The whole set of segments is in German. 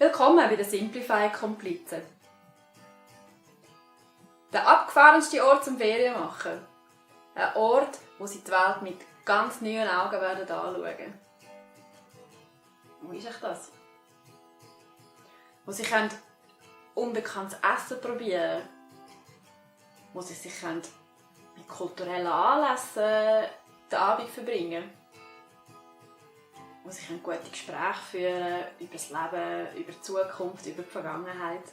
Willkommen bei den Simplify-Komplizen. Der abgefahrenste Ort zum Ferien machen. Ein Ort, wo Sie die Welt mit ganz neuen Augen werden anschauen. Wo ist euch das? Wo Sie unbekanntes Essen probieren können. Wo Sie sich mit kulturellen Anlässen den Abend verbringen. Wo Sie gute Gespräche führen über das Leben, über die Zukunft, über die Vergangenheit.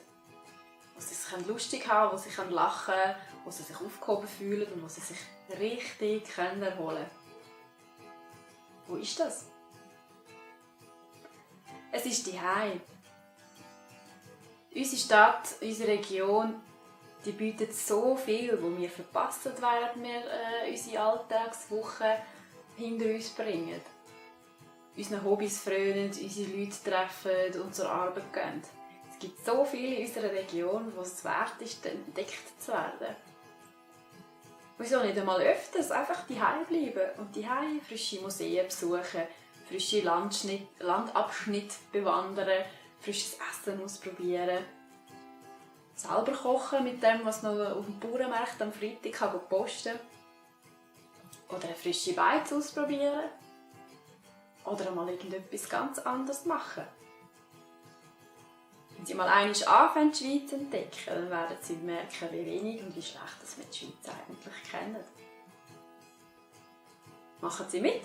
Wo Sie sich lustig haben, wo Sie lachen können, wo Sie sich aufgehoben fühlen und wo Sie sich richtig erholen können. Wo ist das? Es ist zuhause. Unsere Stadt, unsere Region, die bietet so viel, wo wir verpassen, während wir unsere Alltagswoche hinter uns bringen. Unseren Hobbys frönen, unsere Leute treffen und zur Arbeit gehen. Es gibt so viel in unserer Region, wo es wert ist, entdeckt zu werden. Wieso nicht einmal öfters einfach daheim bleiben und daheim frische Museen besuchen, frische Landabschnitte bewandern, frisches Essen ausprobieren, selber kochen mit dem, was noch auf dem Bauernmarkt am Freitag posten kann, oder eine frische Beiz ausprobieren oder einmal irgendetwas ganz anderes machen. Wenn Sie mal einmal anfangen, die Schweiz zu entdecken, dann werden Sie merken, wie wenig und wie schlecht wir die Schweiz eigentlich kennen. Machen Sie mit!